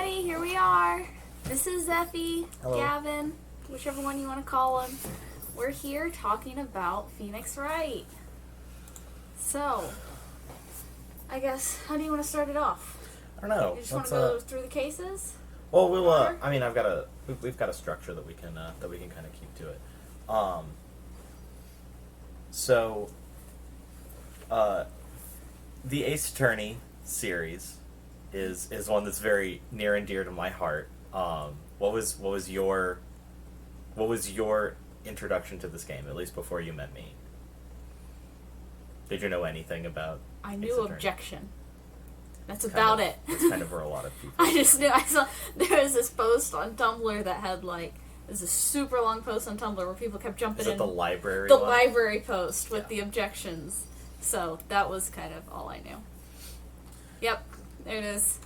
everybody, here we are. This is Zeffy, Hello. Gavin, whichever one you want to call him. We're here talking about Phoenix Wright. So, I guess, how do you want to start it off? I don't know. You just want to go through the cases? Well, I mean, we've got a structure that we can kind of keep to it. The Ace Attorney series is one that's very near and dear to my heart. What was your introduction to this game, at least before you met me? Did you know anything about I Ace knew Attorney? Objection. That's It's about kind it. of, it's kind of where a lot of people. I just knew. I saw there was this post on Tumblr that had this super long post on Tumblr where people kept jumping Is it in. the library? The one? library post with Yeah. the objections. So that was kind of all I knew. Yep, there it is.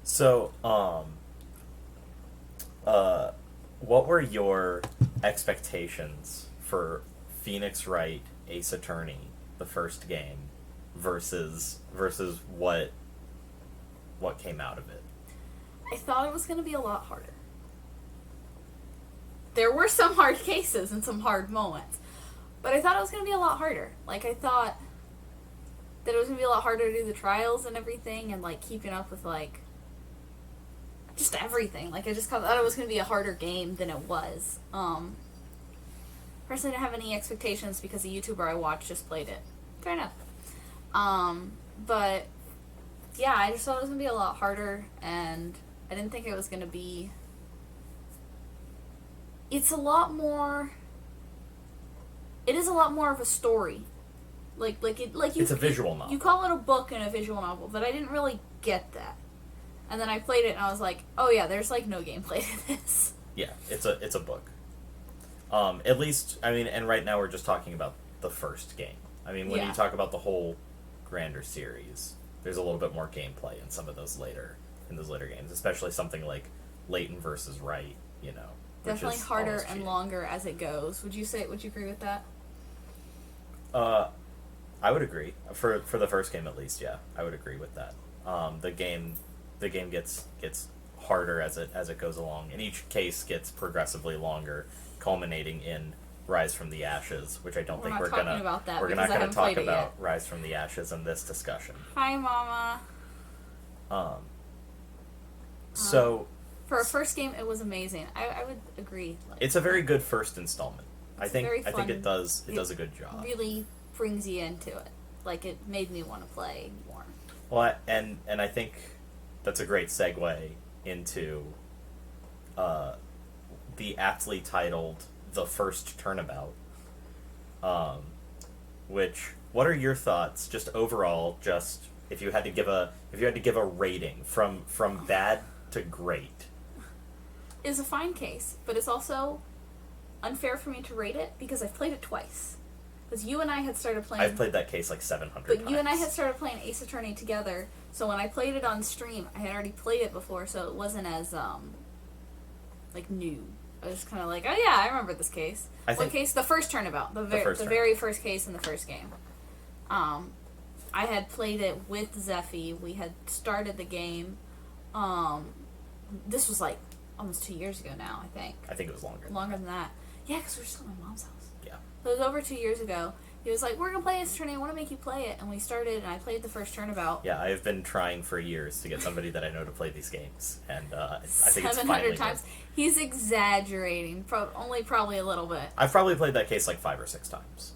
So, what were your expectations for Phoenix Wright Ace Attorney, the first game, versus what came out of it? I thought it was going to be a lot harder. There were some hard cases and some hard moments, but I thought it was going to be a lot harder. I thought that it was going to be a lot harder to do the trials and everything, and keeping up with just everything. I just thought it was going to be a harder game than it was. Personally, I didn't have any expectations because the YouTuber I watched just played it. Fair enough. But yeah, I just thought it was going to be a lot harder, and I didn't think it was going to be... It's a lot more... It is a lot more of a story. It's a visual novel. You call it a book and a visual novel, but I didn't really get that. And then I played it and I was like, oh yeah, there's no gameplay to this. Yeah, it's a book. At least, I mean, and right now we're just talking about the first game. I mean, when you talk about the whole grander series, there's a little bit more gameplay in some of those later games, especially something like Layton versus Wright, Definitely harder and longer as it goes. Would you agree with that? I would agree. For the first game at least, yeah. I would agree with that. The game gets harder as it goes along, and each case gets progressively longer, culminating in Rise from the Ashes, which I don't think we're not gonna talk about Rise from the Ashes in this discussion. Hi, Mama. For a first game, it was amazing. I would agree. It's a very good first installment. I think it does a good job. Really brings you into it. It made me want to play more. Well, and I think that's a great segue into the aptly titled "The First Turnabout." What are your thoughts, just overall? Just if you had to give a rating from bad to great. It's a fine case, but it's also unfair for me to rate it because I've played it twice. Because you and I had started playing... I've played that case 700 times. But you and I had started playing Ace Attorney together, so when I played it on stream, I had already played it before, so it wasn't as, new. I was just kind of oh yeah, I remember this case. The first turnabout. The very first case in the first game. I had played it with Zeffy. We had started the game. This was almost 2 years ago now, I think. I think it was longer. Longer than that. Yeah, because we were still at my mom's house. Yeah. So it was over 2 years ago. He was like, we're going to play Ace Attorney. I want to make you play it. And we started, and I played the first turnabout. Yeah, I have been trying for years to get somebody that I know to play these games. And I think it's 700 finally times. He's exaggerating. Probably a little bit. I've probably played that case 5 or 6 times.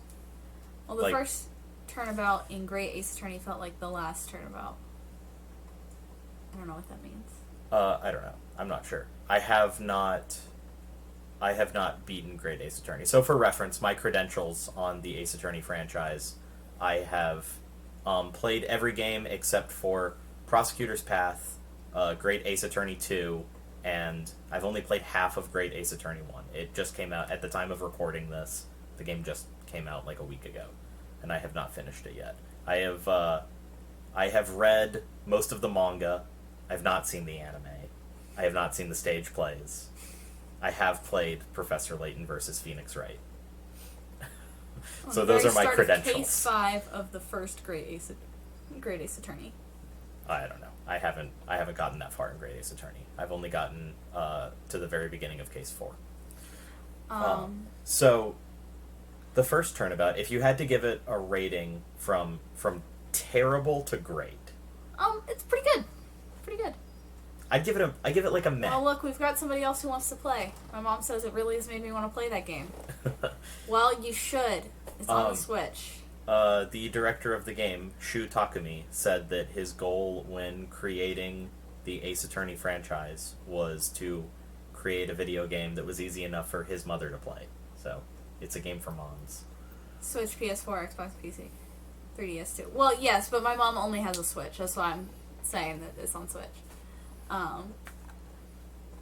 Well, the first turnabout in Great Ace Attorney felt like the last turnabout. I don't know what that means. I don't know. I'm not sure. I have not beaten Great Ace Attorney. So for reference, my credentials on the Ace Attorney franchise, I have played every game except for Prosecutor's Path, Great Ace Attorney 2, and I've only played half of Great Ace Attorney 1. It just came out at the time of recording this. The game just came out a week ago, and I have not finished it yet. I have read most of the manga. I've not seen the anime. I have not seen the stage plays. I have played Professor Layton versus Phoenix Wright. So those are my credentials. Case 5 of the first Great Ace Attorney. I don't know. I haven't gotten that far in Great Ace Attorney. I've only gotten to the very beginning of Case 4. So, the first turnabout, if you had to give it a rating from terrible to great, it's pretty good. Pretty good. I give it like a meh. Oh, look, we've got somebody else who wants to play. My mom says it really has made me want to play that game. Well, you should. It's on the Switch. The director of the game, Shu Takumi, said that his goal when creating the Ace Attorney franchise was to create a video game that was easy enough for his mother to play. So, it's a game for moms. Switch, PS4, Xbox, PC. 3DS too. Well, yes, but my mom only has a Switch. That's why I'm saying that it's on Switch.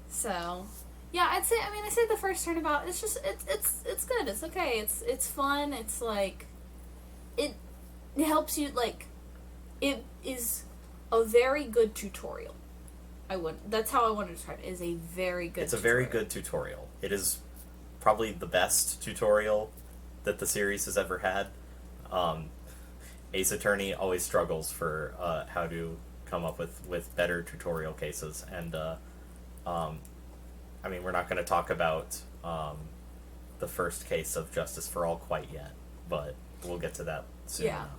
So, yeah, I say the first turnabout, it's just, it's good, it's okay, it's fun, it's like, it helps you, like, it is a very good tutorial. That's how I want to describe it, is a very good It's a very good tutorial. It is probably the best tutorial that the series has ever had. Ace Attorney always struggles for how to come up with better tutorial cases, and we're not going to talk about the first case of Justice for All quite yet, but we'll get to that soon enough.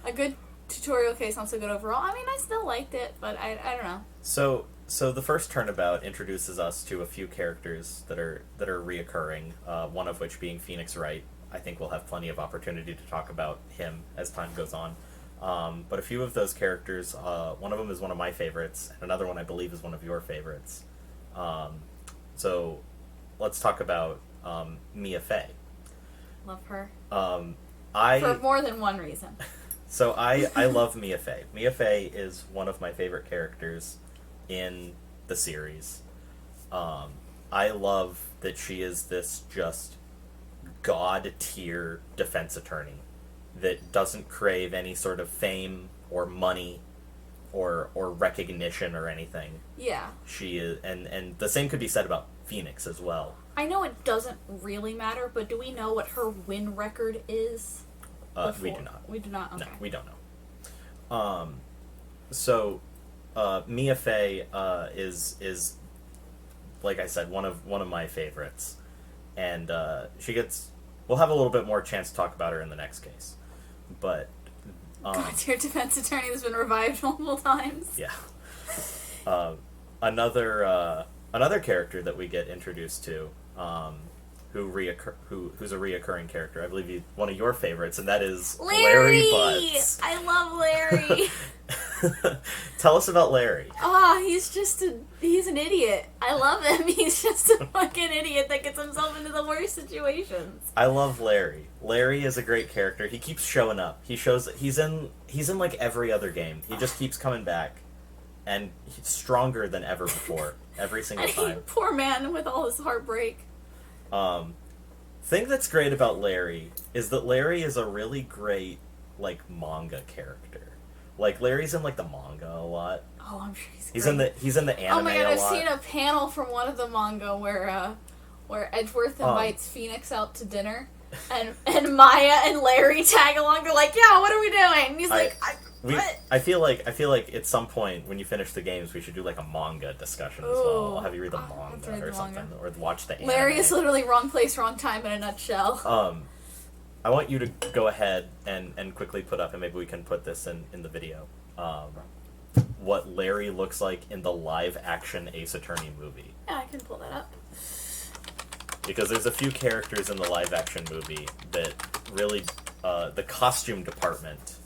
A good tutorial case, not so good overall. I still liked it, but I don't know. So the first turnabout introduces us to a few characters that are reoccurring, one of which being Phoenix Wright. I think we'll have plenty of opportunity to talk about him as time goes on. But a few of those characters, one of them is one of my favorites, and another one I believe is one of your favorites. So let's talk about Mia Fey. Love her. For more than one reason. So I love Mia Fey. Mia Fey is one of my favorite characters in the series. I love that she is this just god-tier defense attorney that doesn't crave any sort of fame or money or recognition or anything. Yeah. She is, and the same could be said about Phoenix as well. I know it doesn't really matter, but do we know what her win record is? We do not. We do not? Okay. No, we don't know. So, Mia Fey is like I said, one of my favorites, and we'll have a little bit more chance to talk about her in the next case, but God, your defense attorney has been revived multiple times. Yeah. Another character that we get introduced to, who's a reoccurring character. I believe one of your favorites, and that is Larry Butts. I love Larry. Tell us about Larry. He's an idiot. I love him. He's just a fucking idiot that gets himself into the worst situations. I love Larry. Larry is a great character. He keeps showing up. He shows that he's in like every other game. He just keeps coming back, and he's stronger than ever before. Every single time. Poor man with all his heartbreak. Thing that's great about Larry is that Larry is a really great, like, manga character. Like, Larry's in, like, the manga a lot. Oh, I'm sure he's great. He's in the anime a lot. Oh my god, I've seen a panel from one of the manga where Edgeworth invites Phoenix out to dinner, and Maya and Larry tag along. They're like, yeah, what are we doing? And he's what? I feel like at some point when you finish the games, we should do like a manga discussion as well. I'll have you read the manga or something, or watch the anime. Larry is literally wrong place, wrong time in a nutshell. I want you to go ahead and quickly put up, and maybe we can put this in the video, what Larry looks like in the live-action Ace Attorney movie. Yeah, I can pull that up. Because there's a few characters in the live-action movie that really, the costume department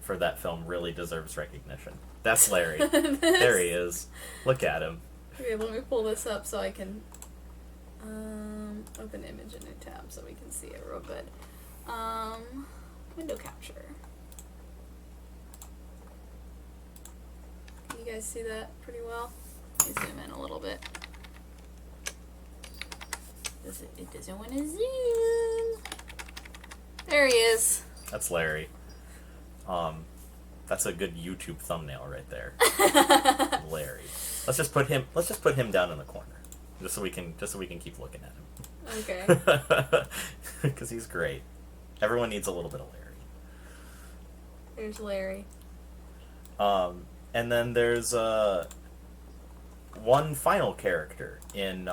for that film really deserves recognition. That's Larry. There he is. Look at him. Okay, let me pull this up so I can open image in a tab so we can see it real good. Window capture. Can you guys see that pretty well? Let me zoom in a little bit. It doesn't want to zoom. There he is. That's Larry. That's a good YouTube thumbnail right there. Larry. Let's just put him down in the corner, just so we can keep looking at him. Okay. Because he's great. Everyone needs a little bit of Larry. There's Larry. And then there's one final character in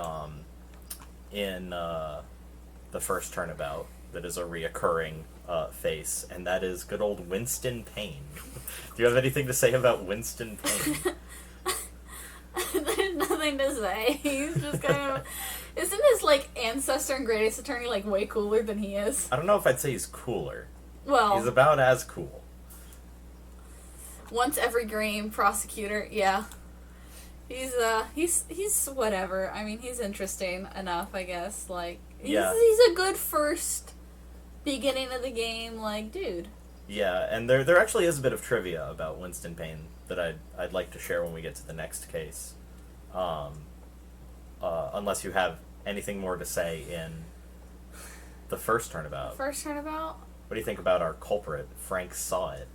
the first turnabout that is a reoccurring face, and that is good old Winston Payne. Do you have anything to say about Winston Payne? There's nothing to say. He's just kind of... Isn't his, like, ancestor and Great Ace Attorney, like, way cooler than he is? I don't know if I'd say he's cooler. Well... He's about as cool. Once every game prosecutor, yeah. He's whatever. I mean, he's interesting enough, I guess. Like, he's a good first beginning of the game, like, dude. Yeah, and there actually is a bit of trivia about Winston Payne that I'd like to share when we get to the next case. Unless you have anything more to say in the first turnabout. First turnabout? What do you think about our culprit? Frank saw it.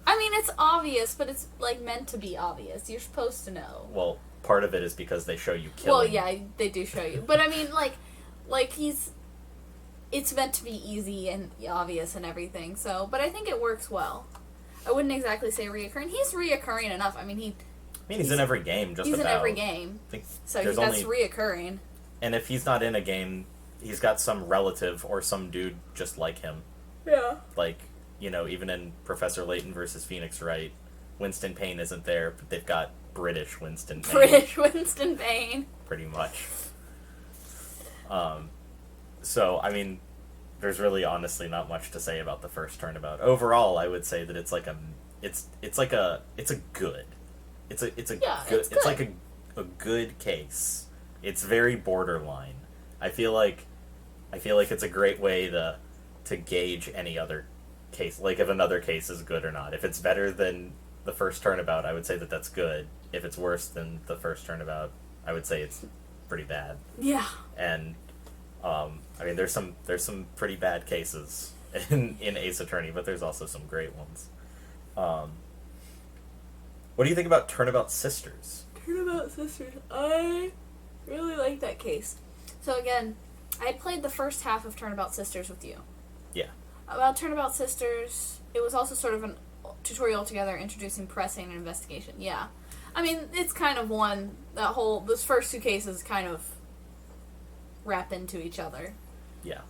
I mean, it's obvious, but it's, like, meant to be obvious. You're supposed to know. Well, part of it is because they show you killing. Well, yeah, they do show you. But, I mean, like it's meant to be easy and obvious and everything, so... But I think it works well. I wouldn't exactly say reoccurring. He's reoccurring enough. I mean, he's in every game, just he's about. in every game. So that's reoccurring. And if he's not in a game, he's got some relative or some dude just like him. Yeah. Like, you know, even in Professor Layton versus Phoenix Wright, Winston Payne isn't there, but they've got British Winston Payne. British Winston Payne. Pretty much. So, I mean, there's really honestly not much to say about the first turnabout. Overall, I would say that it's like a good case. It's very borderline. I feel like it's a great way to gauge any other case, like if another case is good or not. If it's better than the first turnabout, I would say that that's good. If it's worse than the first turnabout, I would say it's pretty bad. Yeah. And I mean, there's some pretty bad cases in Ace Attorney, but there's also some great ones. What do you think about Turnabout Sisters? Turnabout Sisters. I really like that case. So again, I played the first half of Turnabout Sisters with you. Yeah. About Turnabout Sisters, it was also sort of a tutorial altogether introducing pressing and investigation. Yeah. I mean, it's kind of those first two cases kind of wrap into each other. Yeah.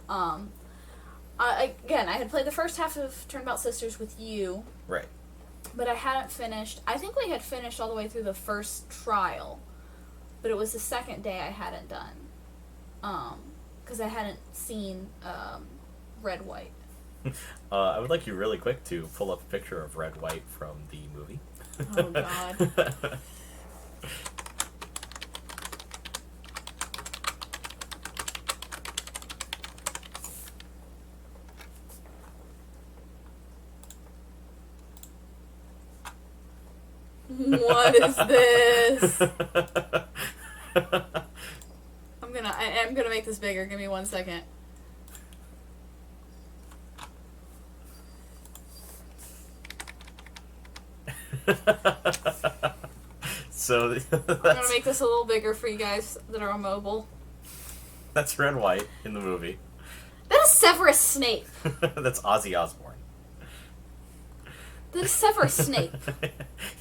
Again, I had played the first half of Turnabout Sisters with you. Right. But I hadn't finished. I think we had finished all the way through the first trial. But it was the second day I hadn't done. Because I hadn't seen Red White. I would like you really quick to pull up a picture of Red White from the movie. Oh, God. What is this? I'm gonna make this bigger. Give me 1 second. So I'm gonna make this a little bigger for you guys that are on mobile. That's Red White in the movie. That is Severus Snape. That's Ozzy Osbourne. That is Severus Snape.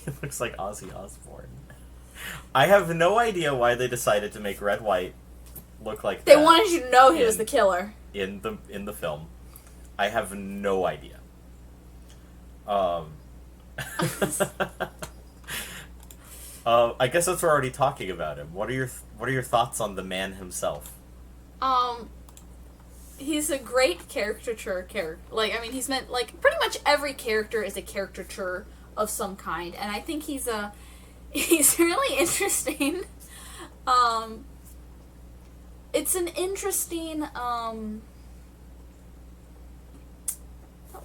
He looks like Ozzy Osbourne. I have no idea why they decided to make Red White look like that. They wanted you to know he was the killer. In the film. I have no idea. I guess since we're already talking about him, what are your thoughts on the man himself? He's a great caricature character. Like, I mean, he's meant, like, pretty much every character is a caricature of some kind, and I think he's really interesting. It's an interesting, that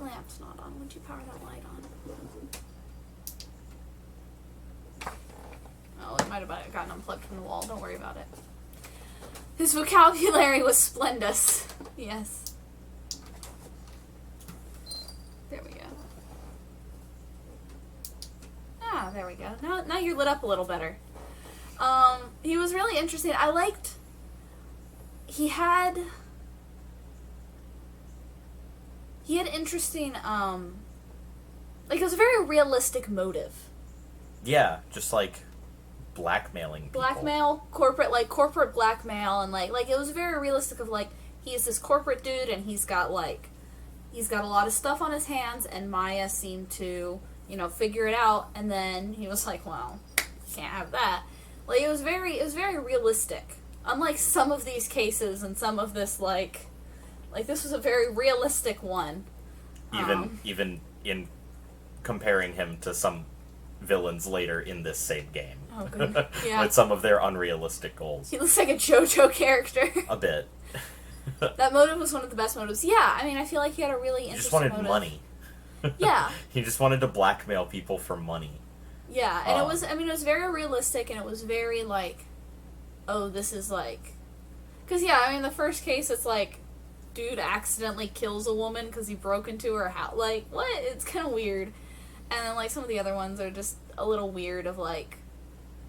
lamp's not on. Would you power that light on? Oh, it might have gotten unplugged from the wall. Don't worry about it. His vocabulary was splendid. Yes. There we go. Ah, there we go. Now you're lit up a little better. He was really interesting. I liked... He had interesting, Like, it was a very realistic motive. Yeah, just like blackmailing people. Blackmail, corporate blackmail, and like it was very realistic of like, he's this corporate dude and he's got a lot of stuff on his hands, and Maya seemed to, figure it out, and then he was like, well, can't have that. Like, it was very realistic. Unlike some of these cases and some of this, like this was a very realistic one. Even in comparing him to some villains later in this same game. Oh, good. Yeah. With some of their unrealistic goals. He looks like a JoJo character. A bit. That motive was one of the best motives. Yeah, I mean, I feel like he had a really interesting motive. He just wanted money. Yeah. He just wanted to blackmail people for money. Yeah, and it was very realistic, and it was very, like, oh, this is, like... Because, yeah, I mean, the first case, it's like, dude accidentally kills a woman because he broke into her house. Like, what? It's kind of weird. And then, like, some of the other ones are just a little weird of, like...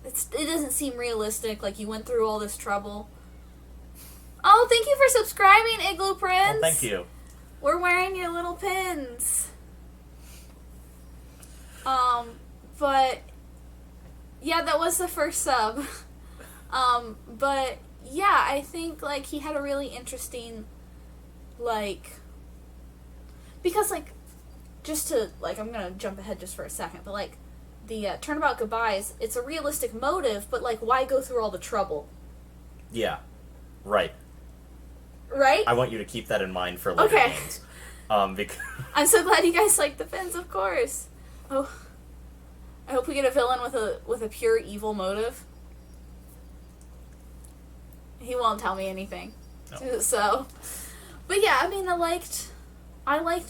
It doesn't seem realistic, like, you went through all this trouble. Oh, thank you for subscribing, Igloo Prince! Oh, thank you. We're wearing your little pins. But... Yeah, that was the first sub. But, yeah, I think, like, he had a really interesting, like... Because, like, just to, like, I'm gonna jump ahead just for a second, but, like, the Turnabout Goodbyes, it's a realistic motive, but, like, why go through all the trouble? Yeah. Right. Right? I want you to keep that in mind for later games. Because I'm so glad you guys like the pins, of course. Oh, I hope we get a villain with a pure evil motive. He won't tell me anything. No. So, but yeah, I mean, I liked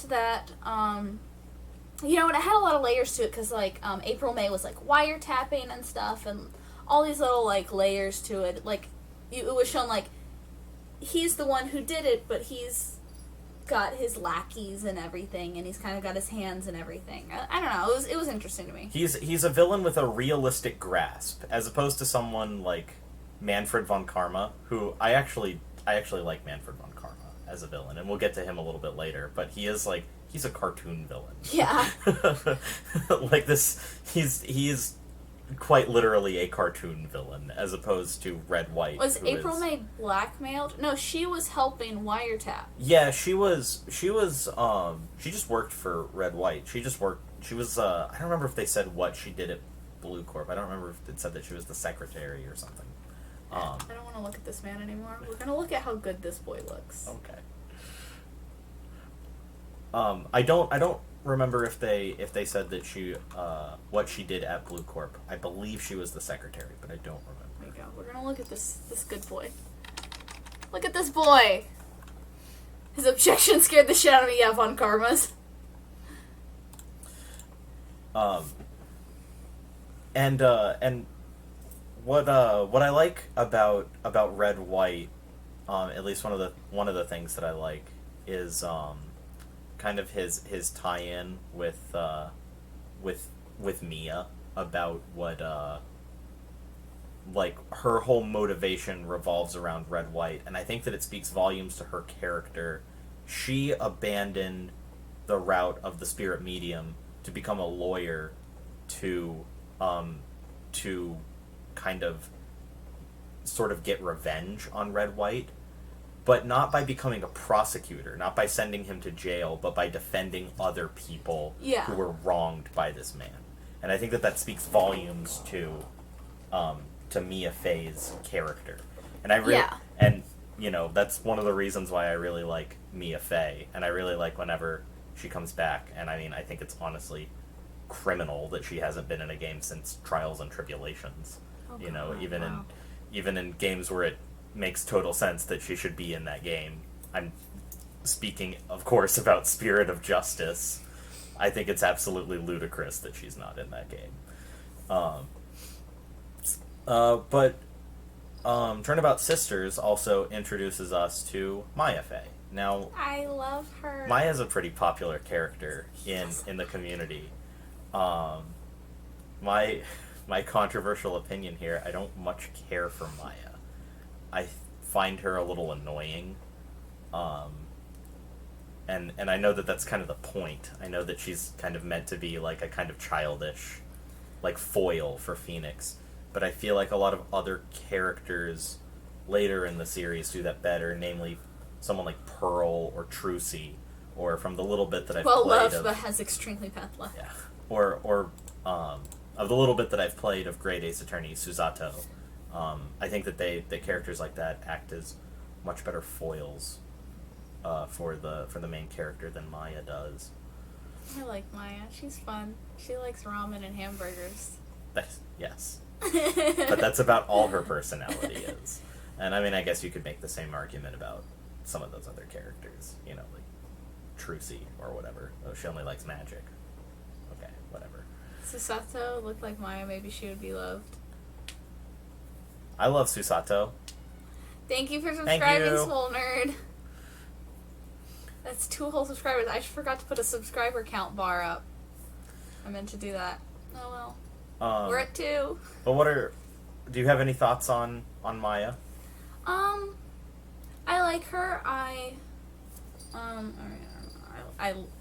that. And it had a lot of layers to it because, like, April May was, like, wiretapping and stuff, and all these little, like, layers to it. Like, it was shown, like, he's the one who did it, but he's got his lackeys and everything, and he's kind of got his hands and everything. I don't know. It was interesting to me. He's a villain with a realistic grasp, as opposed to someone like Manfred von Karma, who I actually like Manfred von Karma as a villain, and we'll get to him a little bit later. But he's a cartoon villain. Yeah. Like this, he's quite literally a cartoon villain, as opposed to Red White. Was April May blackmailed? No, she was helping wiretap. Yeah, she just worked for Red White. She was, I don't remember if they said what she did at Blue Corp. I don't remember if it said that she was the secretary or something. I don't want to look at this man anymore. We're going to look at how good this boy looks. Okay. I don't remember if they said that she what she did at Blue Corp. I believe she was the secretary, but I don't remember. There you go. We're gonna look at this good boy. Look at this boy. His objection scared the shit out of me. Yeah, Von Karma's. And what I like about Red White, at least one of the things that I like is kind of his tie-in with Mia about what like her whole motivation revolves around Red White, and I think that it speaks volumes to her character. She abandoned the route of the spirit medium to become a lawyer to kind of sort of get revenge on Red White. But not by becoming a prosecutor, not by sending him to jail, but by defending other people who were wronged by this man. And I think that speaks volumes to Mia Fey's character. And and that's one of the reasons why I really like Mia Fey, and I really like whenever she comes back. And I mean, I think it's honestly criminal that she hasn't been in a game since Trials and Tribulations. Oh, Even in games where it makes total sense that she should be in that game. I'm speaking, of course, about Spirit of Justice. I think it's absolutely ludicrous that she's not in that game. But Turnabout Sisters also introduces us to Maya Fey. Now, I love her. Maya's a pretty popular character in the community. My controversial opinion here, I don't much care for Maya. I find her a little annoying. and I know that that's kind of the point. I know that she's kind of meant to be like a kind of childish, like foil for Phoenix, but I feel like a lot of other characters later in the series do that better, namely someone like Pearl or Trucy, or from the little bit that I've well played loved, of, but has extremely bad luck. yeah, or of the little bit that I've played of Great Ace Attorney, Susato. I think that the characters like that act as much better foils for the main character than Maya does. I like Maya. She's fun. She likes ramen and hamburgers. Yes. But that's about all her personality is. And I mean, I guess you could make the same argument about some of those other characters, you know, like Trucy or whatever. Oh, she only likes magic. Okay, whatever. Susato looked like Maya. Maybe she would be loved. I love Susato. Thank you for subscribing, you. Swole Nerd. That's 2 whole subscribers. I forgot to put a subscriber count bar up. I meant to do that. Oh well. We're at 2. But do you have any thoughts on Maya? I like her. I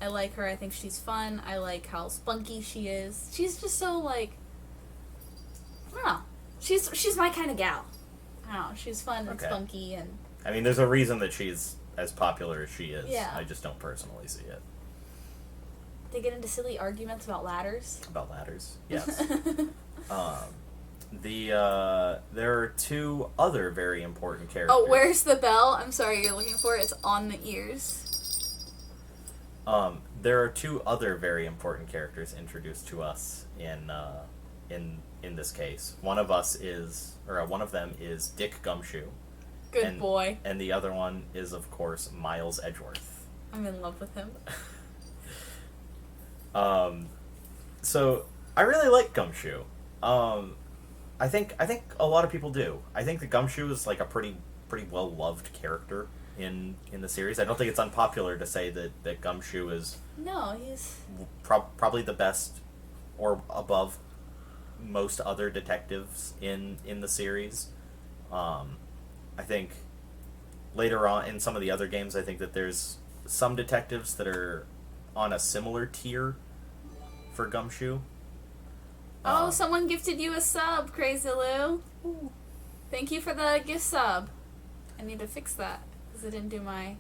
like her. I think she's fun. I like how spunky she is. She's just so like, I don't know. She's my kind of gal. I don't know. She's fun and spunky and. I mean, there's a reason that she's as popular as she is. Yeah. I just don't personally see it. They get into silly arguments about ladders. About ladders, yes. There are 2 other very important characters. Oh, where's the bell? I'm sorry, you're looking for it. It's on the ears. There are 2 other very important characters introduced to us in this case. One of them is Dick Gumshoe. Good boy. And the other one is, of course, Miles Edgeworth. I'm in love with him. So I really like Gumshoe. I think a lot of people do. I think that Gumshoe is like a pretty well loved character in the series. I don't think it's unpopular to say that Gumshoe is he's probably the best or above most other detectives in the series. I think later on in some of the other games, I think that there's some detectives that are on a similar tier for Gumshoe. Someone gifted you a sub, Crazy Lou. Ooh. Thank you for the gift sub. I need to fix that because it didn't do my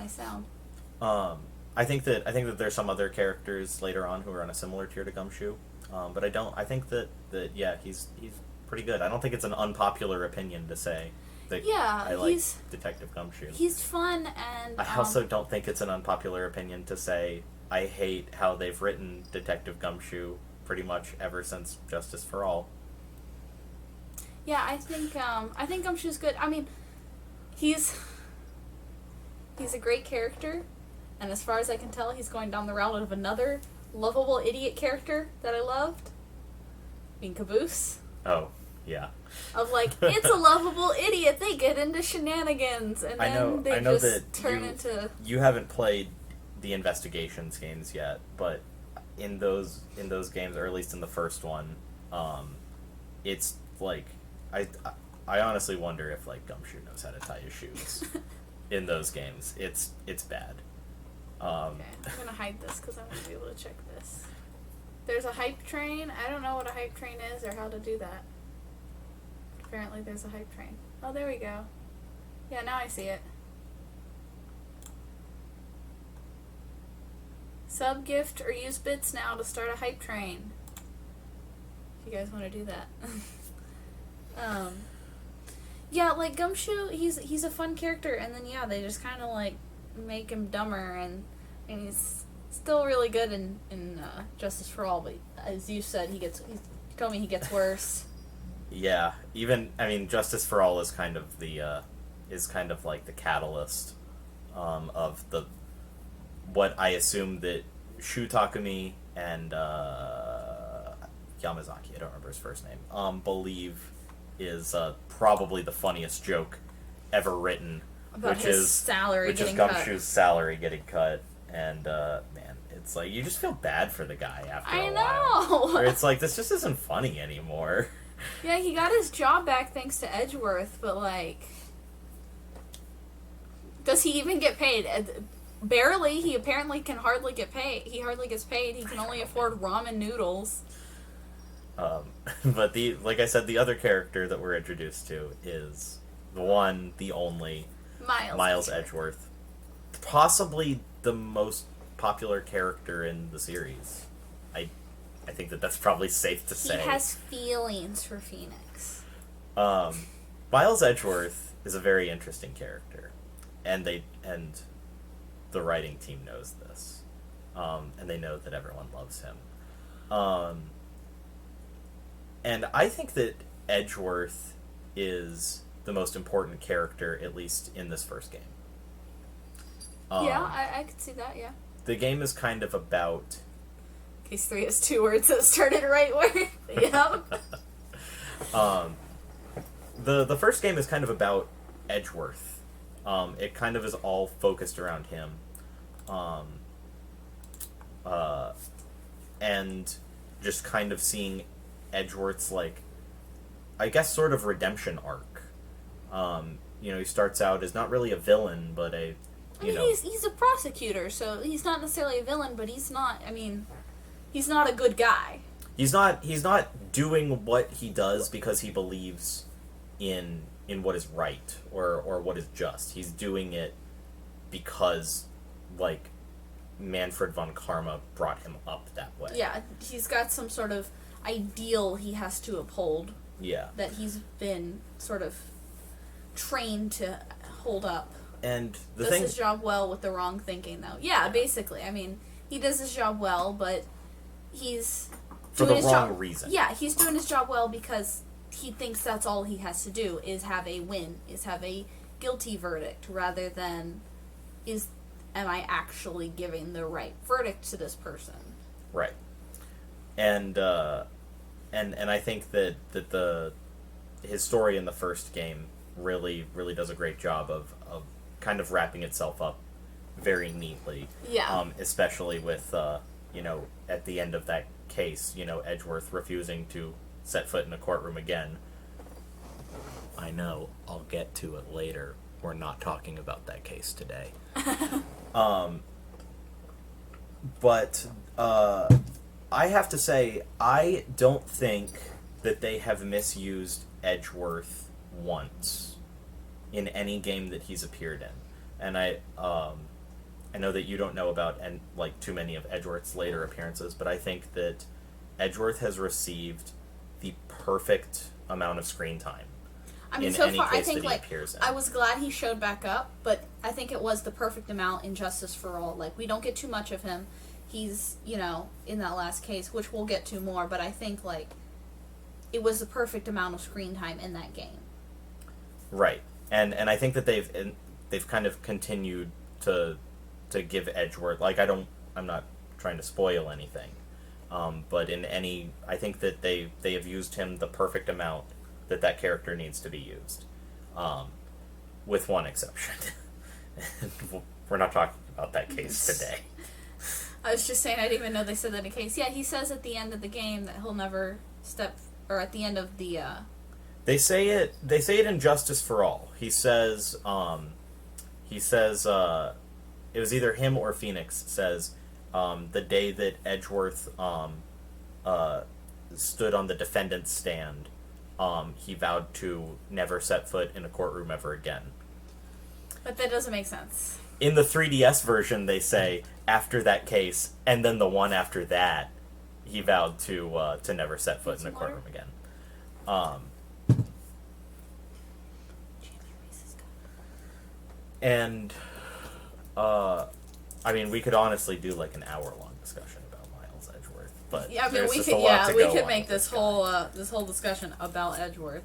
sound. I think that there's some other characters later on who are on a similar tier to Gumshoe. But I think that yeah, he's pretty good. I don't think it's an unpopular opinion to say that I like Detective Gumshoe. He's fun, and I also don't think it's an unpopular opinion to say I hate how they've written Detective Gumshoe pretty much ever since Justice for All. Yeah, I think Gumshoe's good. I mean, he's a great character, and as far as I can tell, he's going down the route of another lovable idiot character that I loved. I mean, Caboose. Oh, yeah. Of like, it's a lovable idiot. They get into shenanigans, and then they just turn into. You haven't played the Investigations games yet, but in those games, or at least in the first one, it's like I honestly wonder if like Gumshoe knows how to tie his shoes. In those games, it's bad. Okay, I'm gonna hide this because I want to be able to check this. There's a hype train. I don't know what a hype train is or how to do that. Apparently there's a hype train. Oh, there we go. Yeah, now I see it. Sub gift or use bits now to start a hype train. If you guys want to do that. Yeah, like Gumshoe, he's a fun character, and then yeah, they just kind of like make him dumber, and he's still really good in Justice for All, but as you said, he told me he gets worse. Yeah, Justice for All is kind of like the catalyst of what I assume that Shu Takumi and Yamazaki, I don't remember his first name, believe is probably the funniest joke ever written, about his salary getting cut. Gumshoe's salary getting cut, and man, it's like you just feel bad for the guy after a while. I know. Where it's like this just isn't funny anymore. Yeah, he got his job back thanks to Edgeworth, but like, does he even get paid? Barely. He apparently can hardly get paid. He hardly gets paid. He can only afford ramen noodles. But like I said, the other character that we're introduced to is the one, the only Miles Edgeworth. Possibly the most popular character in the series. I think that's probably safe to say. He has feelings for Phoenix. Miles Edgeworth is a very interesting character, and the writing team knows this, and they know that everyone loves him. And I think that Edgeworth is the most important character, at least in this first game. I could see that, yeah. The game is kind of about... Case 3 has 2 words that started right where... Yep. The first game is kind of about Edgeworth. It kind of is all focused around him. And just kind of seeing Edgeworth's, like, I guess sort of redemption arc. He starts out as not really a villain, but he's a prosecutor, so he's not necessarily a villain, but he's not a good guy. He's not doing what he does because he believes in what is right or what is just. He's doing it because, like, Manfred von Karma brought him up that way. Yeah, he's got some sort of ideal he has to uphold. Yeah. That he's been sort of trained to hold up. And does his job well with the wrong thinking, though. Yeah, basically. I mean, he does his job well, but he's for doing the wrong reason. Yeah, he's doing his job well because he thinks that's all he has to do is have a win, is have a guilty verdict, rather than am I actually giving the right verdict to this person? Right. And I think that his story in the first game really does a great job of kind of wrapping itself up very neatly. Yeah. Especially with at the end of that case, Edgeworth refusing to set foot in a courtroom again. I know, I'll get to it later. We're not talking about that case today. But I have to say, I don't think that they have misused Edgeworth once in any game that he's appeared in. And I know that you don't know about too many of Edgeworth's later appearances, but I think that Edgeworth has received the perfect amount of screen time. I mean, so far, I think, I was glad he showed back up, but I think it was the perfect amount in Justice for All. Like, we don't get too much of him. He's, in that last case, which we'll get to more, but I think, it was the perfect amount of screen time in that game. Right. And I think that they've kind of continued to give Edgeworth, I'm not trying to spoil anything, but I think that they have used him the perfect amount that character needs to be used, with one exception. We're not talking about that case today. I was just saying, I didn't even know they said that in a case. Yeah, he says at the end of the game that he'll never or at the end of the, They say it in Justice for All. He says, it was either him or Phoenix says, the day that Edgeworth, stood on the defendant's stand, he vowed to never set foot in a courtroom ever again. But that doesn't make sense. In the 3DS version, they say, after that case, and then the one after that, he vowed to never set foot in a courtroom again. And, we could honestly do, an hour-long discussion about Miles Edgeworth, but yeah, we could make this whole discussion about Edgeworth.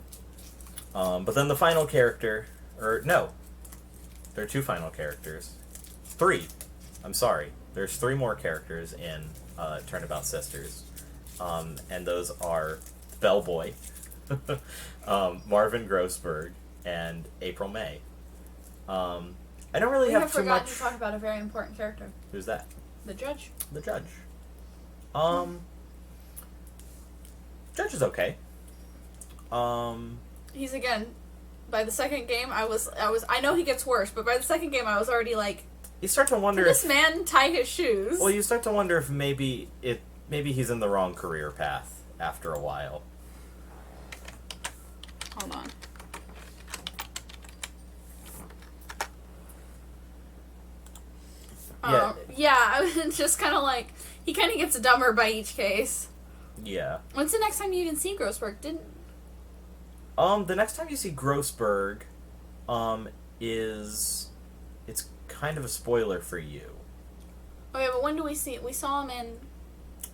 But then the final character, there are 2 final characters. 3. I'm sorry. There's 3 more characters in Turnabout Sisters. And those are Bellboy, Marvin Grossberg, and April May. I don't really have too much... We have forgotten to talk about a very important character. Who's that? The judge. The judge. Judge is okay. He's, again, by the second game, I know he gets worse, but by the second game I was already You start to wonder Can this man tie his shoes? Well, you start to wonder if maybe he's in the wrong career path after a while. Hold on. Yeah, I was just kind of like, he kind of gets dumber by each case. Yeah. When's the next time you even see Grossberg? The next time you see Grossberg, it's kind of a spoiler for you. Okay, but when do we see it? We saw him in...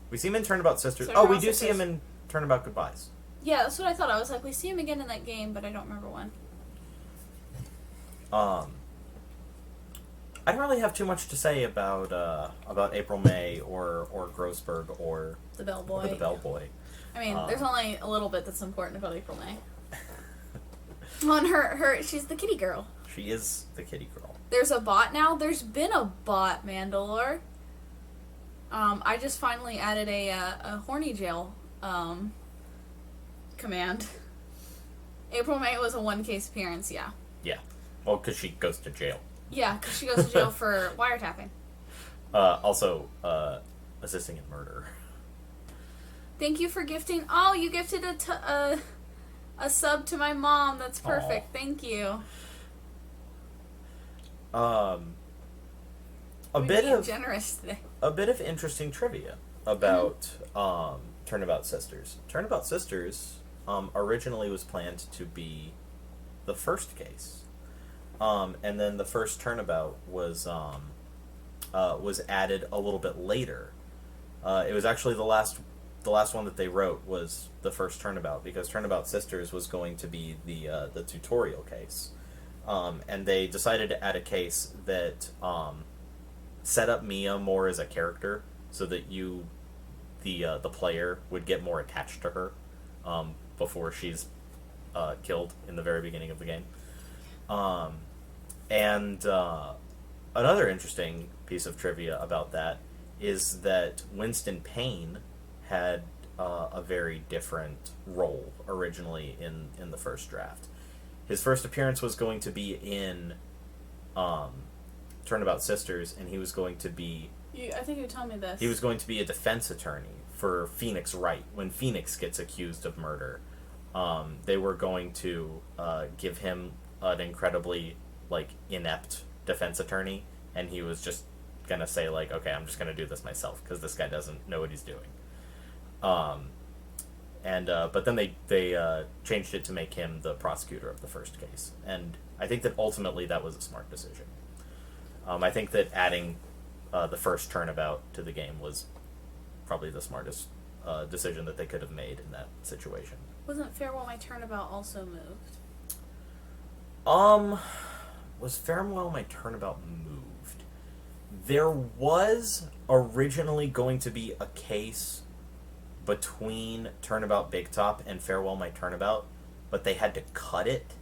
We see him in Turnabout Sisters. Turnabout we do Sisters. see him in Turnabout Goodbyes. Yeah, that's what I thought. I was like, we see him again in that game, but I don't remember when. I don't really have too much to say about April May or Grossberg or The Bellboy. Or the Bellboy. I mean, there's only a little bit that's important about April May. On her, she's the kitty girl. She is the kitty girl. There's a bot now. There's been a bot, Mandalore. I just finally added a horny jail command. April May was a 1-case appearance, yeah. Yeah. Well, because she goes to jail. Yeah, because she goes to jail for wiretapping. Also, assisting in murder. Thank you for gifting. Oh, you gifted a sub to my mom. That's perfect. Aww. Thank you. A bit of generous today. A bit of interesting trivia about Turnabout Sisters. Turnabout Sisters originally was planned to be the first case, and then the first Turnabout was added a little bit later. It was actually the last one that they wrote was the first Turnabout, because Turnabout Sisters was going to be the tutorial case, and they decided to add a case that set up Mia more as a character, so that the player, would get more attached to her before she's killed in the very beginning of the game. And another interesting piece of trivia about that is that Winston Payne had a very different role originally in the first draft. His first appearance was going to be in Turnabout Sisters, and he was going to be... I think you told me this. He was going to be a defense attorney for Phoenix Wright. When Phoenix gets accused of murder, they were going to give him an incredibly, inept defense attorney, and he was just going to say, okay, I'm just going to do this myself, because this guy doesn't know what he's doing. But then they changed it to make him the prosecutor of the first case, and I think that ultimately that was a smart decision. I think that adding the first Turnabout to the game was probably the smartest decision that they could have made in that situation. Wasn't Farewell My Turnabout also moved? Was Farewell My Turnabout moved? There was originally going to be a case between Turnabout Big Top and Farewell My Turnabout, but they had to cut it,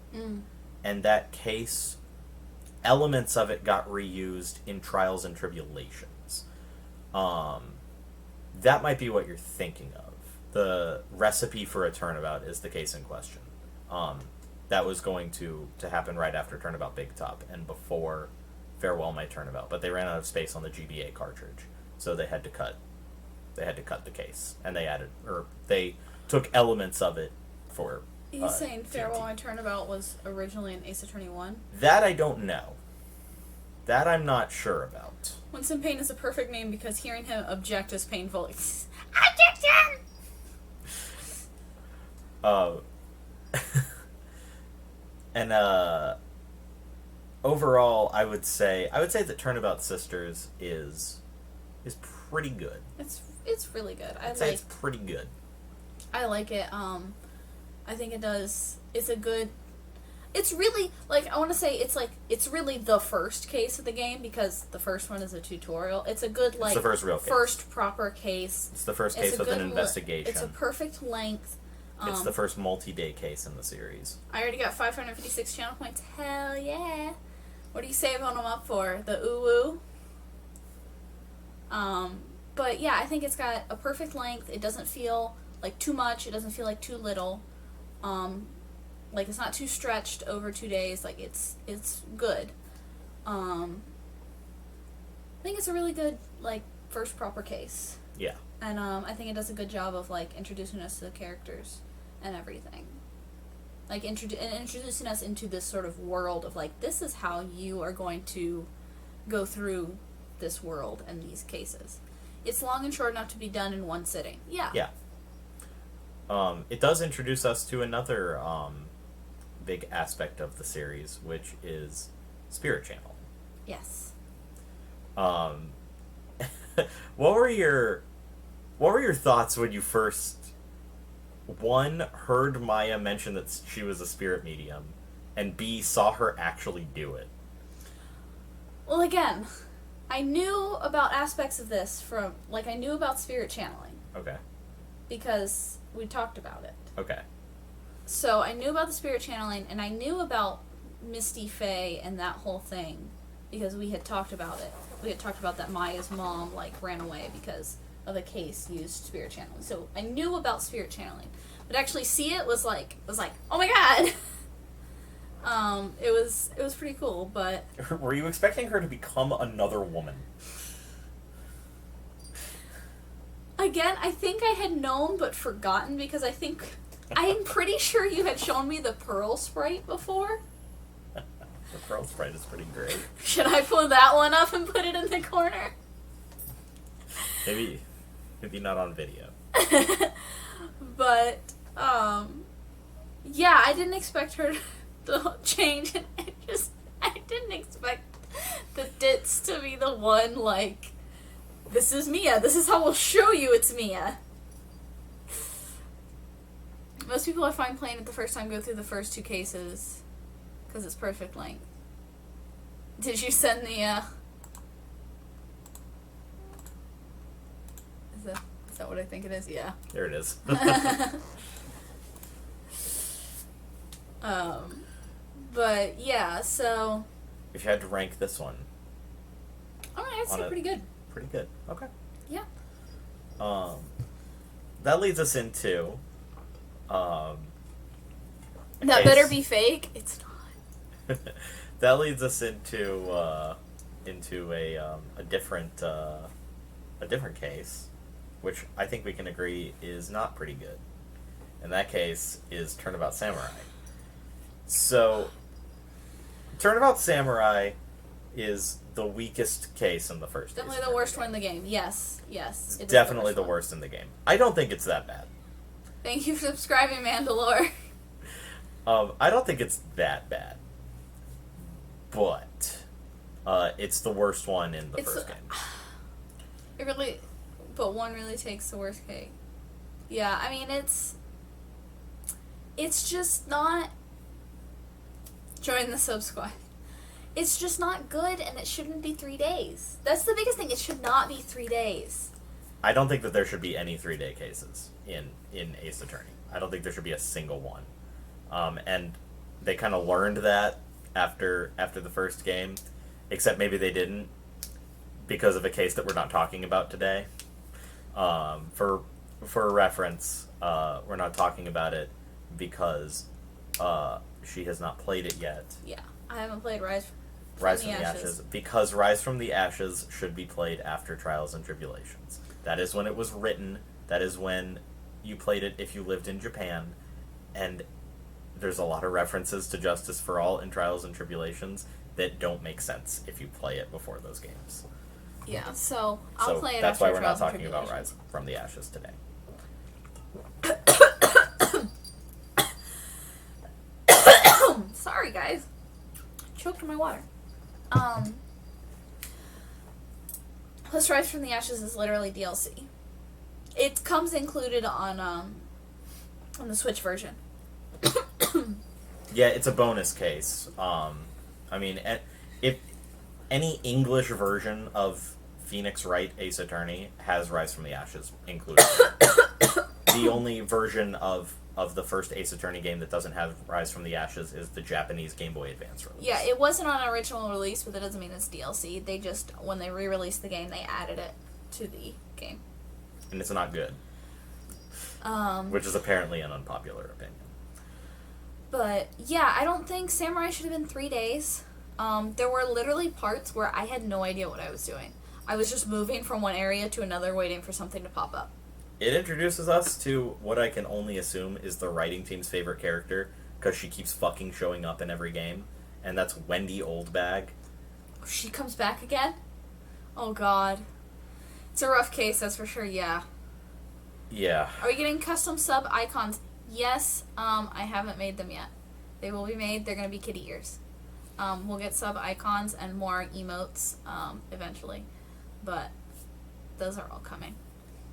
and that case... elements of it got reused in Trials and Tribulations. That might be what you're thinking of. The recipe for a Turnabout is the case in question. That was going to happen right after Turnabout Big Top and before Farewell My Turnabout, but they ran out of space on the GBA cartridge, so they had to cut the case, and they took elements of it for... He's saying Farewell My Turnabout was originally in Ace Attorney 1? That I don't know. That I'm not sure about. Winston Payne is a perfect name because hearing him object is painful. Objection! And overall, I would say that Turnabout Sisters is pretty good. It's really good. I'd say it's pretty good. I like it. I think it does. It's a good. It's really I want to say it's really the first case of the game because the first one is a tutorial. It's a good it's the first real case. First proper case. It's the first case with an investigation. It's a perfect length. It's the first multi-day case in the series. I already got 556 channel points. Hell yeah! What do you save on them up for? The ooh woo. But yeah, I think it's got a perfect length. It doesn't feel like too much. It doesn't feel like too little. It's not too stretched over 2 days. It's good. think it's a really good, like, first proper case. Yeah. And I think it does a good job of, like, introducing us to the characters and everything. Like, introducing us into this sort of world of, like, this is how you are going to go through this world and these cases. It's long and short enough to be done in one sitting. Yeah. Yeah. It does introduce us to another big aspect of the series, which is spirit channel. Yes. What were your thoughts when you first, one, heard Maya mention that she was a spirit medium, and B, saw her actually do it? Well, again, I knew about aspects of this from, like, I knew about spirit channeling. Okay. Because we talked about it. Okay. So I knew about the spirit channeling, and I knew about Misty Faye and that whole thing, because we had talked about it. We had talked about that Maya's mom, like, ran away because of a case used spirit channeling. So I knew about spirit channeling. But actually see it was like, oh my god! It was pretty cool, but... Were you expecting her to become another woman? Again, I think I had known but forgotten, because I'm pretty sure you had shown me the Pearl Sprite before. The Pearl Sprite is pretty great. Should I pull that one up and put it in the corner? Maybe not on video. But, yeah, I didn't expect her to change, and I didn't expect the Ditz to be the one, like, this is Mia, this is how we'll show you it's Mia. Most people I find playing it the first time go through the first two cases, because it's perfect length. Did you send the, Is that what I think it is? Yeah. There it is. But yeah, so If you had to rank this one, I'd say pretty good. Pretty good. Okay. Yeah. That leads us into That better be fake. It's not. that leads us into a different case, which I think we can agree is not pretty good. And that case is Turnabout Samurai. So, Turnabout Samurai is the weakest case in the first. Definitely the worst one in the game. Yes. Yes. It's definitely the worst in the game. I don't think it's that bad. Thank you for subscribing, Mandalore. I don't think it's that bad. But it's the worst one in the first game. It really... But one really takes the worst cake. Yeah, I mean, it's just not... Join the sub squad. It's just not good, and it shouldn't be 3 days. That's the biggest thing. It should not be 3 days. I don't think that there should be any 3-day cases in Ace Attorney. I don't think there should be a single one. And they kind of learned that after the first game, except maybe they didn't, because of a case that we're not talking about today. For reference, we're not talking about it because she has not played it yet. Yeah, I haven't played Rise from the Ashes. Because Rise from the Ashes should be played after Trials and Tribulations. That is when it was written. That is when you played it if you lived in Japan. And there's a lot of references to Justice for All in Trials and Tribulations that don't make sense if you play it before those games. Yeah, so I'll play it that's after why we're not Trials and talking about Rise from the Ashes today. Sorry, guys. Choked on my water. Plus, Rise from the Ashes is literally DLC. It comes included on the Switch version. Yeah, it's a bonus case. I mean, if any English version of Phoenix Wright Ace Attorney has Rise from the Ashes included. The only version of the first Ace Attorney game that doesn't have Rise from the Ashes is the Japanese Game Boy Advance release. Yeah, it wasn't on original release, but that doesn't mean it's DLC. They just, when they re-released the game, they added it to the game. And it's not good. Which is apparently an unpopular opinion. But, yeah, I don't think Samurai should have been 3 days. There were literally parts where I had no idea what I was doing. I was just moving from one area to another, waiting for something to pop up. It introduces us to what I can only assume is the writing team's favorite character, because she keeps fucking showing up in every game, and that's Wendy Oldbag. She comes back again? Oh god. It's a rough case, that's for sure, yeah. Yeah. Are we getting custom sub icons? Yes, I haven't made them yet. They will be made, they're gonna be kitty ears. We'll get sub icons and more emotes, eventually. But those are all coming.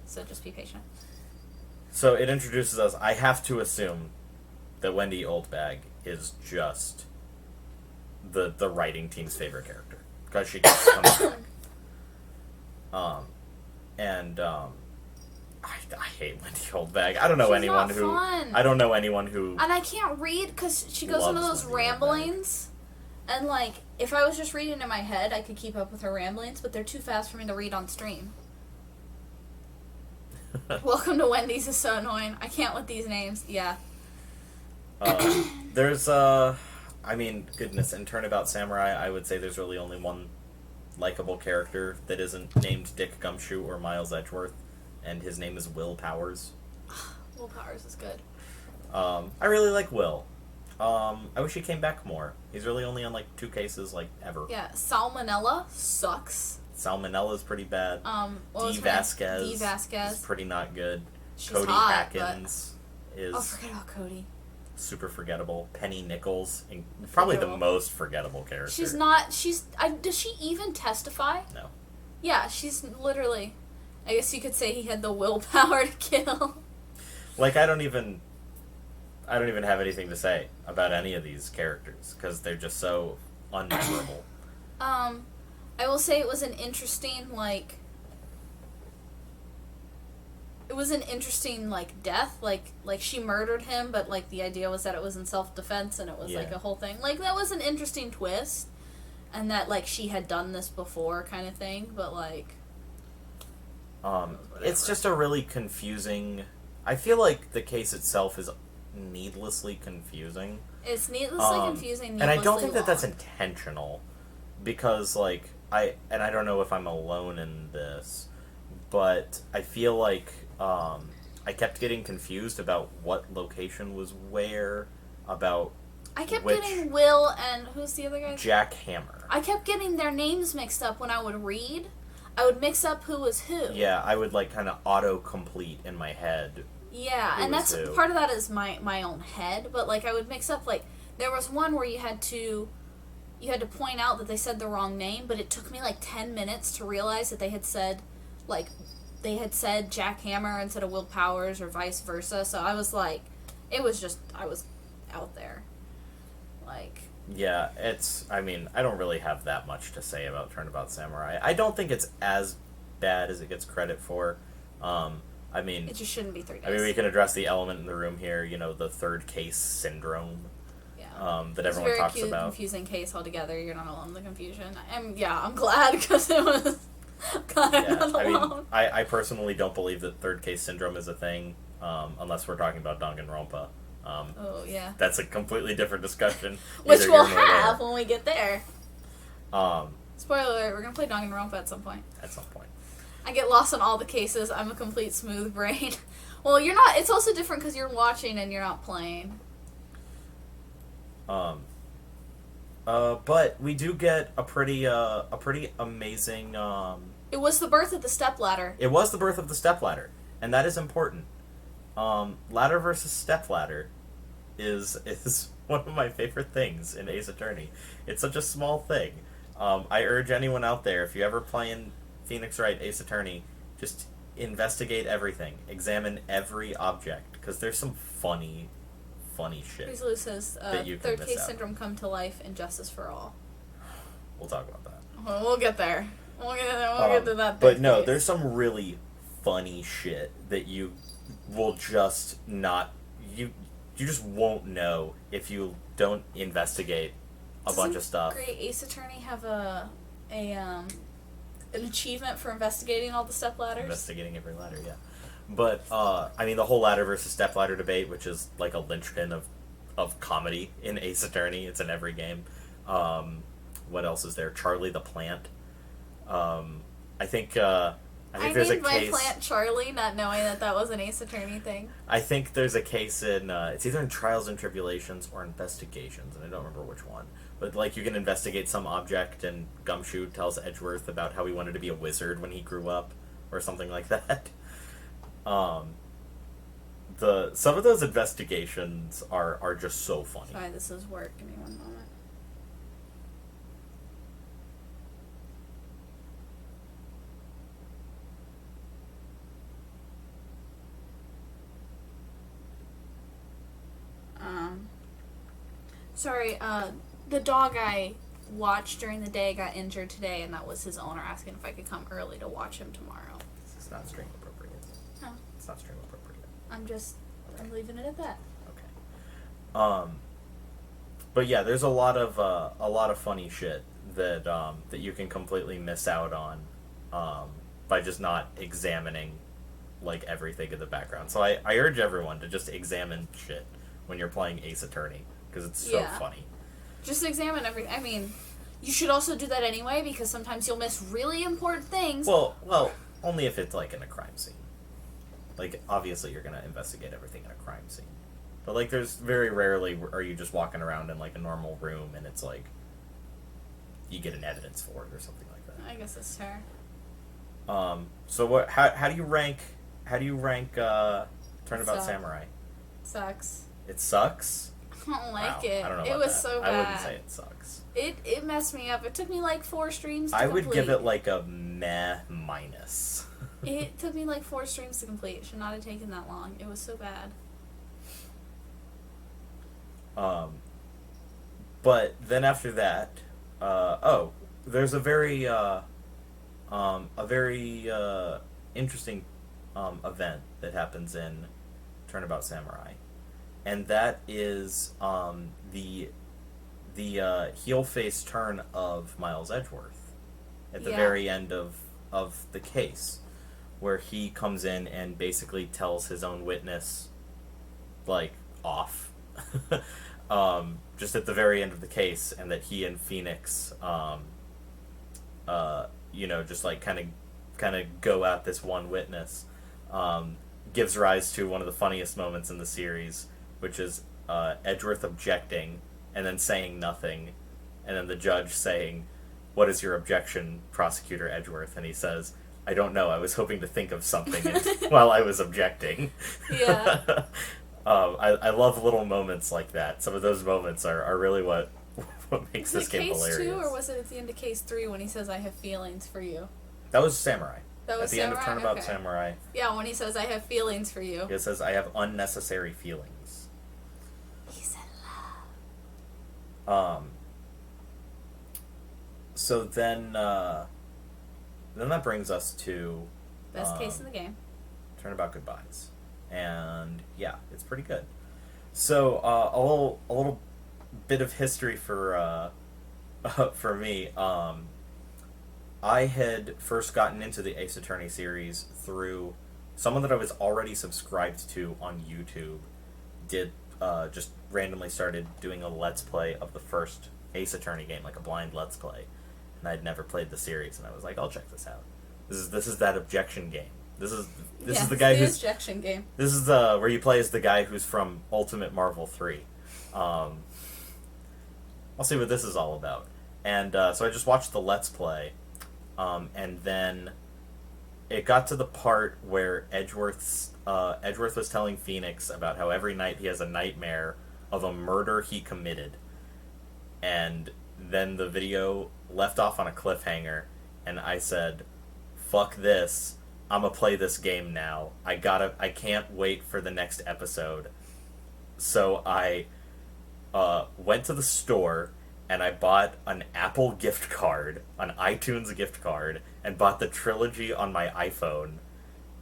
So just be patient. So it introduces us. I have to assume that Wendy Oldbag is just the writing team's favorite character, because she keeps coming back. I hate Wendy Oldbag. I don't know She's anyone not who. fun. I don't know anyone who. And I can't read because she goes into loves those Wendy ramblings. And like, if I was just reading in my head, I could keep up with her ramblings, but they're too fast for me to read on stream. Welcome to Wendy's is so annoying. I can't with these names. Yeah. There's goodness, in Turnabout Samurai, I would say there's really only one likable character that isn't named Dick Gumshoe or Miles Edgeworth, and his name is Will Powers. Will Powers is good. I really like Will. I wish he came back more. He's really only on like 2 cases, like, ever. Yeah, Salmonella sucks. Salmonella's pretty bad. What Dee was her Vasquez name? Dee Vasquez. is pretty not good. She's Cody hot, Hackins is Oh, forget about Cody. super forgettable. Penny Nichols, probably the most forgettable character. She's not. Does she even testify? No. Yeah, she's literally. I guess you could say he had the willpower to kill. Like, I don't even have anything to say about any of these characters, because they're just so unmemorable. I will say it was an interesting, death. Like, she murdered him, but, like, the idea was that it was in self-defense, and it was, like, a whole thing. Like, that was an interesting twist, and that, like, she had done this before kind of thing, but, like... It's just a really confusing... I feel like the case itself is needlessly confusing. It's needlessly confusing, and I don't think long. that's intentional, because, like, I don't know if I'm alone in this, but I feel like I kept getting confused about what location was where, about I kept getting Will and who's the other guy? Jack Hammer. I kept getting their names mixed up when I would read. I would mix up who was who. Yeah, I would, like, kind of auto-complete in my head. Yeah, and that's who. part of that is my own head, but, like, I would mix up, like, there was one where you had to point out that they said the wrong name, but it took me, like, 10 minutes to realize that they had said Jack Hammer instead of Will Powers or vice versa, so I was, like, I was out there. Like... Yeah, I don't really have that much to say about Turnabout Samurai. I don't think it's as bad as it gets credit for. It just shouldn't be 3 days. I mean, we can address the element in the room here, the third case syndrome. Yeah. That everyone talks about. It's a very confusing case altogether. You're not alone in the confusion. I'm glad, because it was... God, I'm not alone. I personally don't believe that third case syndrome is a thing, unless we're talking about Danganronpa. Oh, yeah. That's a completely different discussion. Which we'll have when we get there. Spoiler alert, we're going to play Danganronpa at some point. At some point. I get lost in all the cases. I'm a complete smooth brain. Well, you're not. It's also different because you're watching and you're not playing. But we do get a pretty amazing, It was the birth of the stepladder. It was the birth of the stepladder, and that is important. Ladder versus stepladder is one of my favorite things in Ace Attorney. It's such a small thing. I urge anyone out there, if you ever playing Phoenix Wright Ace Attorney, just investigate everything. Examine every object, because there's some funny shit. Freeze Lou says, that you can third miss case out. syndrome come to life and justice for all. We'll talk about that. Well, we'll get there. We'll get to that. But no, case. there's some really funny shit that you will just not... You just won't know if you don't investigate a bunch of stuff. Great Ace Attorney have an achievement for investigating all the stepladders? Investigating every ladder, yeah. But, the whole ladder versus stepladder debate, which is like a linchpin of comedy in Ace Attorney. It's in every game. What else is there? Charlie the Plant. I think I there's a named my case. plant Charlie, not knowing that that was an Ace Attorney thing. I think there's a case in it's either in Trials and Tribulations or Investigations, and I don't remember which one. But like you can investigate some object, and Gumshoe tells Edgeworth about how he wanted to be a wizard when he grew up, or something like that. Some of those investigations are just so funny. Sorry, this is work. Give me one moment. Sorry, the dog I watched during the day got injured today, and that was his owner asking if I could come early to watch him tomorrow. It's not stream appropriate. No. It's not stream appropriate. I'm leaving it at that. Okay. But yeah, there's a lot of funny shit that that you can completely miss out on by just not examining like everything in the background. So I urge everyone to just examine shit when you're playing Ace Attorney because it's so funny. Just examine everything. I mean, you should also do that anyway because sometimes you'll miss really important things. Well, only if it's like in a crime scene. Like obviously you're gonna investigate everything in a crime scene, but like there's very rarely are you just walking around in like a normal room and it's like you get an evidence for it or something like that. I guess that's fair. So what? How do you rank? How do you rank Turnabout Samurai? Sucks. It sucks. I don't like Wow. it. I don't know It about was that. so bad. I wouldn't say it sucks. It messed me up. It took me like 4 streams to I complete. would give it like a meh minus. It took me like 4 streams to complete. It should not have taken that long. It was so bad. But then after that, there's a very interesting event that happens in Turnabout Samurai, and that is the heel face turn of Miles Edgeworth at the very end of the case, where he comes in and basically tells his own witness, like, off. Just at the very end of the case, and that he and Phoenix, just like kind of go at this one witness, gives rise to one of the funniest moments in the series, which is Edgeworth objecting and then saying nothing, and then the judge saying, "What is your objection, Prosecutor Edgeworth?" And he says, "I don't know. I was hoping to think of something while I was objecting." Yeah. I love little moments like that. Some of those moments are really what makes this game hilarious. Case 2, or was it at the end of Case 3 when he says, "I have feelings for you"? That was Samurai. That was at the end of Turnabout Okay. Samurai. Yeah, when he says, "I have feelings for you." It says, "I have unnecessary feelings." He's in love. So then that brings us to Best case in the game. Turnabout Goodbyes, and yeah, it's pretty good. So a little bit of history for for me. I had first gotten into the Ace Attorney series through someone that I was already subscribed to on YouTube. Just randomly started doing a Let's Play of the first Ace Attorney game, like a blind Let's Play, and I'd never played the series, and I was like, I'll check this out. This is that objection game. This is the guy who's objection game. This is where you play as the guy who's from Ultimate Marvel 3. I'll see what this is all about. And so I just watched the Let's Play, and then it got to the part where Edgeworth was telling Phoenix about how every night he has a nightmare of a murder he committed. And then the video left off on a cliffhanger, and I said, "Fuck this. I'm gonna play this game now. I can't wait for the next episode." So I went to the store and I bought an Apple gift card, an iTunes gift card, and bought the trilogy on my iPhone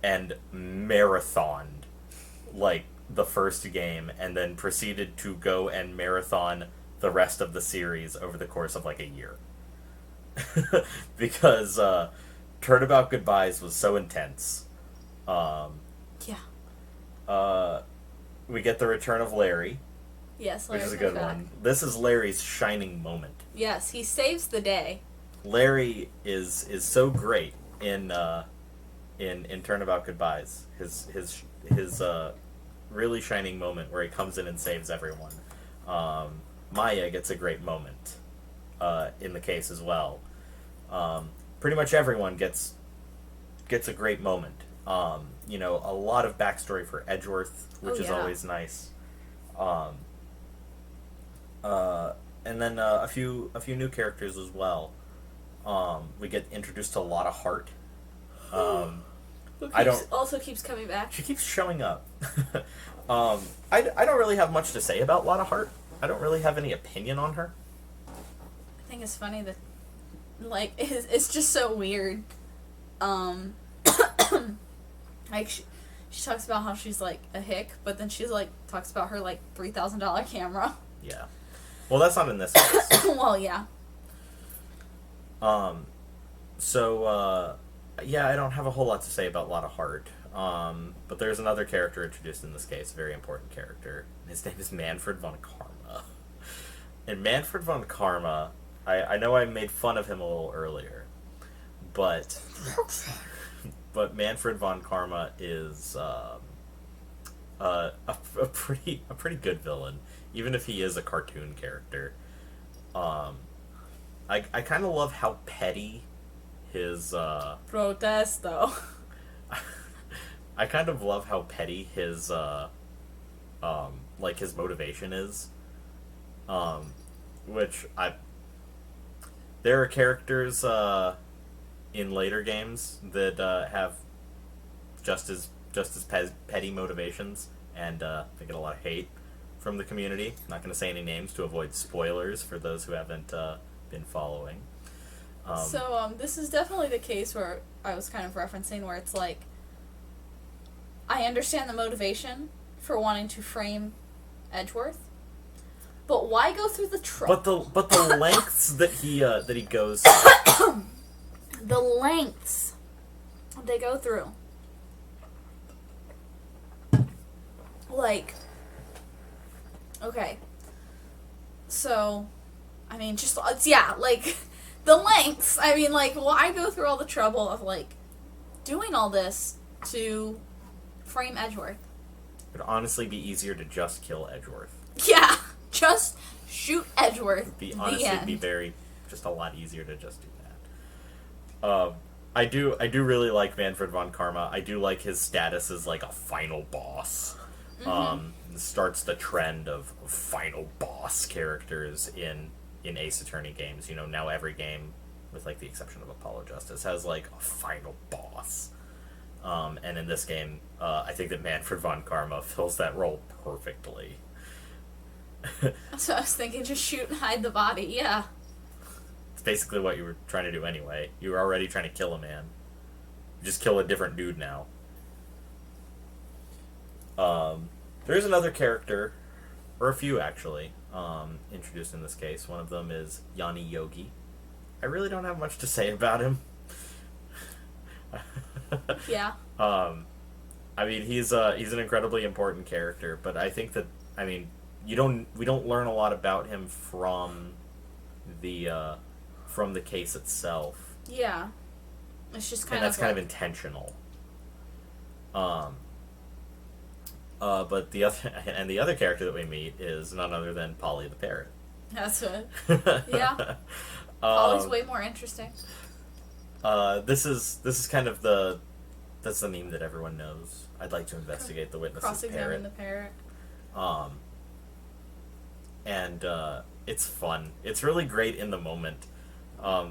and marathoned like the first game, and then proceeded to go and marathon the rest of the series over the course of like a year. Because Turnabout Goodbyes was so intense. We get the return of Larry. Yes, Which Larry is a good comes back. one. This is Larry's shining moment. Yes, he saves the day. Larry is so great in Turnabout Goodbyes. His really shining moment where he comes in and saves everyone. Maya gets a great moment in the case as well. Pretty much everyone gets a great moment. You know, a lot of backstory for Edgeworth, which is always nice. And then a few new characters as well. We get introduced to a lot of Heart. Also keeps coming back. She keeps showing up. I don't really have much to say about Lotta Hart. I don't really have any opinion on her. I think it's funny that, like, it's just so weird. Like, she talks about how she's, like, a hick, but then she's, like, talks about her, like, $3,000 camera. Yeah. Well, that's not in this case. Well, yeah. Yeah, I don't have a whole lot to say about Lotta Hart. But there's another character introduced in this case, a very important character. His name is Manfred von Karma. And Manfred von Karma, I know I made fun of him a little earlier, but Manfred von Karma is a pretty good villain, even if he is a cartoon character. I kind of love how petty his Protesto. I kind of love how petty his like his motivation is. There are characters in later games that have just as petty motivations, and they get a lot of hate from the community. I'm not going to say any names to avoid spoilers for those who haven't been following. This is definitely the case where I was kind of referencing, where it's like, I understand the motivation for wanting to frame Edgeworth, but why go through the trouble? But the lengths that he goes, the lengths they go through, like, okay, so, I mean, just like, the lengths. I mean, like, why go through all the trouble of, like, doing all this to frame Edgeworth? It would honestly be easier to just kill Edgeworth. Yeah, just shoot Edgeworth. It'd be just a lot easier to just do that. I do really like Manfred von Karma. I do like his status as, like, a final boss. Starts the trend of final boss characters in Ace Attorney games. You know, now every game, with, like, the exception of Apollo Justice, has, like, a final boss. And in this game, I think that Manfred von Karma fills that role perfectly. That's what I was thinking, just shoot and hide the body, yeah. It's basically what you were trying to do anyway. You were already trying to kill a man. You just kill a different dude now. There's another character, or a few actually, introduced in this case. One of them is Yanni Yogi. I really don't have much to say about him. Yeah. I mean, he's an incredibly important character, but I think that, I mean, we don't learn a lot about him from the case itself. Yeah. It's just kind and that's of kind of intentional. But the other character that we meet is none other than Polly the parrot. That's it. Yeah. Polly's way more interesting. This is kind of that's the meme that everyone knows. I'd like to investigate the witness's Cross-examine parrot. the parrot. And it's fun. It's really great in the moment,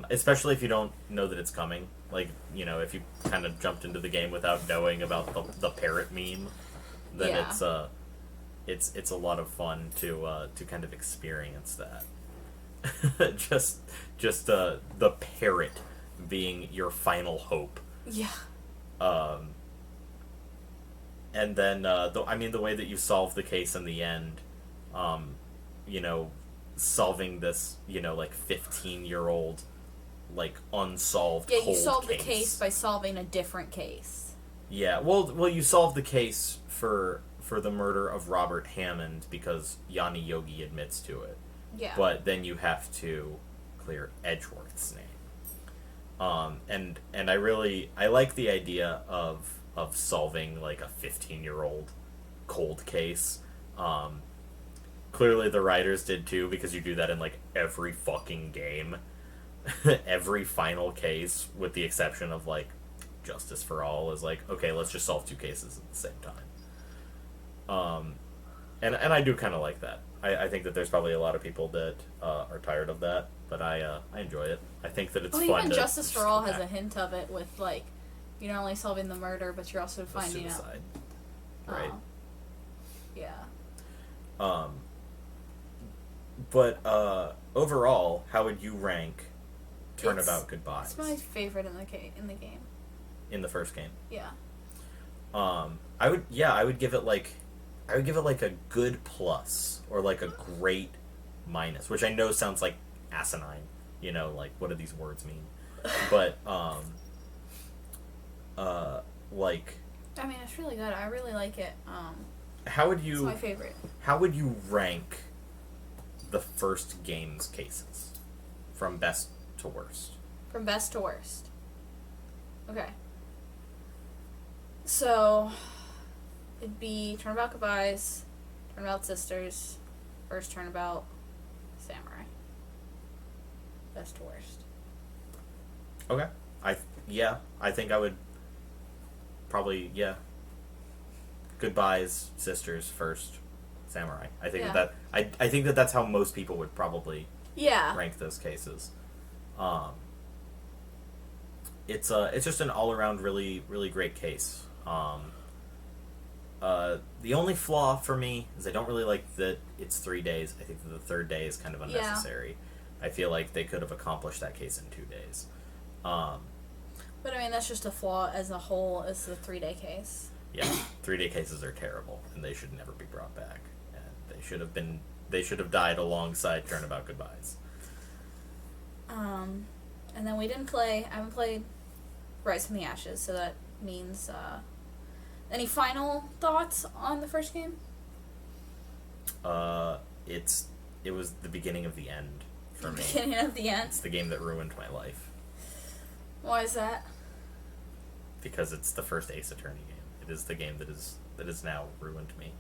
especially if you don't know that it's coming. Like, you know, if you kind of jumped into the game without knowing about the parrot meme, then yeah. it's a lot of fun to kind of experience that. just the parrot being your final hope. Yeah. And then the way that you solve the case in the end, you know, solving this, you know, like 15-year-old, like, unsolved cold case. Yeah, you solve the case by solving a different case. Yeah, well, you solve the case for the murder of Robert Hammond because Yanni Yogi admits to it. Yeah. But then you have to clear Edgeworth's name. And I like the idea of solving like a 15-year-old cold case. Clearly the writers did too, because you do that in like every fucking game. Every final case, with the exception of like Justice for All, is like, okay, let's just solve two cases at the same time. And I do kind of like that. I think that there's probably a lot of people that are tired of that, but I enjoy it. I think that it's well, fun. Even to Justice for All has a hint of it with like, you're not only solving the murder, but you're also finding out. Suicide. Right. Yeah. But overall, how would you rank Turnabout Goodbyes? It's my favorite in the game. In the first game. Yeah. I would give it like a good plus, or like a great minus, which I know sounds like asinine. You know, like, what do these words mean? But like, I mean, it's really good. I really like it. how would you? It's my favorite. How would you rank the first game's cases from best to worst? From best to worst. Okay. So, it'd be Turnabout Goodbyes, Turnabout Sisters, First Turnabout, Samurai. Best to worst. Okay. I think I would probably, Goodbyes, Sisters, First, Samurai. I think I think that's how most people would probably rank those cases. It's just an all around really, really great case. The only flaw for me is I don't really like that it's 3 days. I think that the third day is kind of unnecessary. Yeah. I feel like they could have accomplished that case in 2 days. But I mean, that's just a flaw as a whole, as the 3-day case. Yeah, 3-day cases are terrible, and they should never be brought back. And they should have died alongside Turnabout Goodbyes. And then I haven't played Rise from the Ashes, so that means, any final thoughts on the first game? It was the beginning of the end for me. Beginning of the end? It's the game that ruined my life. Why is that? Because it's the first Ace Attorney game. It is the game that has now ruined me.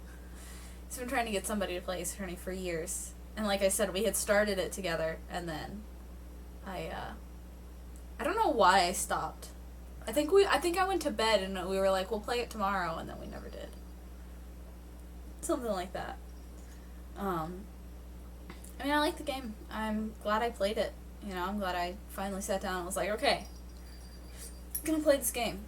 He's been trying to get somebody to play Ace Attorney for years. And like I said, we had started it together, and then I don't know why I stopped. I think I went to bed and we were like, we'll play it tomorrow, and then we never did. Something like that. I mean, I like the game. I'm glad I played it. You know, I'm glad I finally sat down and was like, okay, I'm gonna play this game.